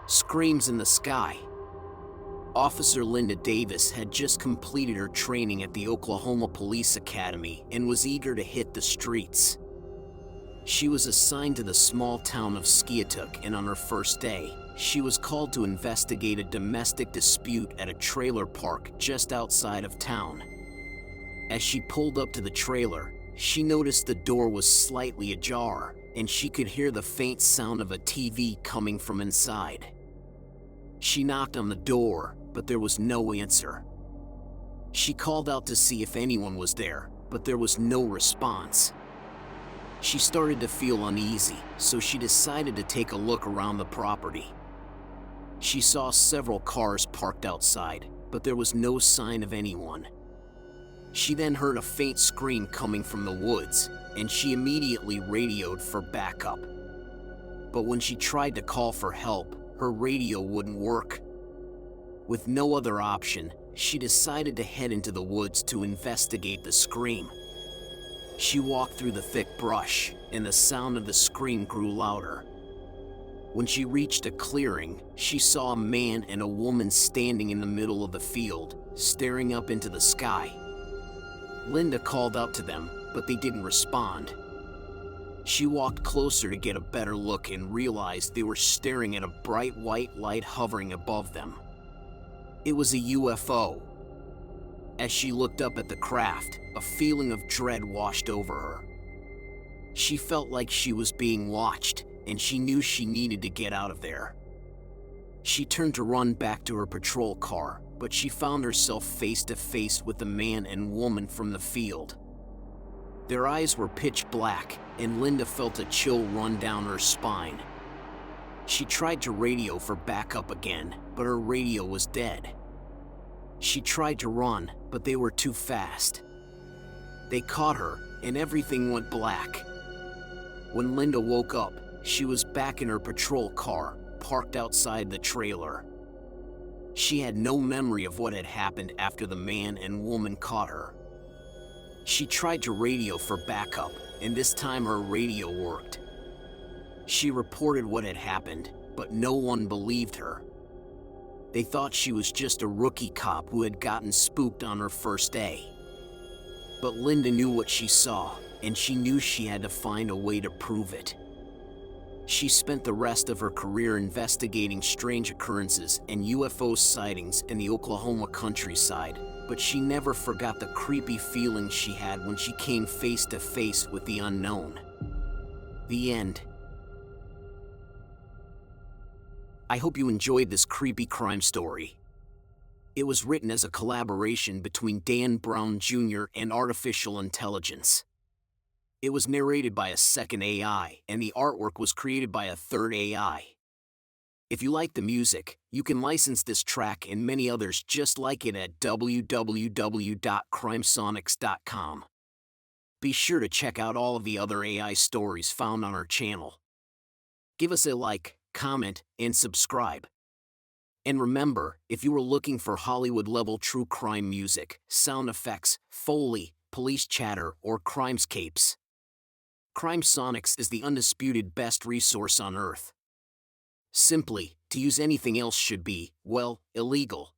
Screams in the sky. Officer Linda Davis had just completed her training at the Oklahoma Police Academy and was eager to hit the streets. She was assigned to the small town of Skiatook, and on her first day, she was called to investigate a domestic dispute at a trailer park just outside of town. As she pulled up to the trailer, she noticed the door was slightly ajar, and she could hear the faint sound of a TV coming from inside. She knocked on the door, but there was no answer. She called out to see if anyone was there, but there was no response. She started to feel uneasy, so she decided to take a look around the property. She saw several cars parked outside, but there was no sign of anyone. She then heard a faint scream coming from the woods, and she immediately radioed for backup. But when she tried to call for help, her radio wouldn't work. With no other option, she decided to head into the woods to investigate the scream. She walked through the thick brush, and the sound of the scream grew louder. When she reached a clearing, she saw a man and a woman standing in the middle of the field, staring up into the sky. Linda called out to them, but they didn't respond. She walked closer to get a better look and realized they were staring at a bright white light hovering above them. It was a UFO. As she looked up at the craft, a feeling of dread washed over her. She felt like she was being watched, and she knew she needed to get out of there. She turned to run back to her patrol car, but she found herself face to face with the man and woman from the field. Their eyes were pitch black, and Linda felt a chill run down her spine. She tried to radio for backup again, but her radio was dead. She tried to run, but they were too fast. They caught her, and everything went black. When Linda woke up, she was back in her patrol car, parked outside the trailer. She had no memory of what had happened after the man and woman caught her. She tried to radio for backup, and this time her radio worked. She reported what had happened, but no one believed her. They thought she was just a rookie cop who had gotten spooked on her first day. But Linda knew what she saw, and she knew she had to find a way to prove it. She spent the rest of her career investigating strange occurrences and UFO sightings in the Oklahoma countryside, but she never forgot the creepy feeling she had when she came face to face with the unknown. The end. I hope you enjoyed this creepy crime story. It was written as a collaboration between Dan Brown Jr. and artificial intelligence. It was narrated by a second AI, and the artwork was created by a third AI. If you like the music, you can license this track and many others just like it at www.CrimeSonics.com. Be sure to check out all of the other AI stories found on our channel. Give us a like, comment, and subscribe. And remember, if you are looking for Hollywood-level true crime music, sound effects, Foley, police chatter, or crimescapes, CrimeSonics is the undisputed best resource on Earth. Simply, to use anything else should be, well, illegal.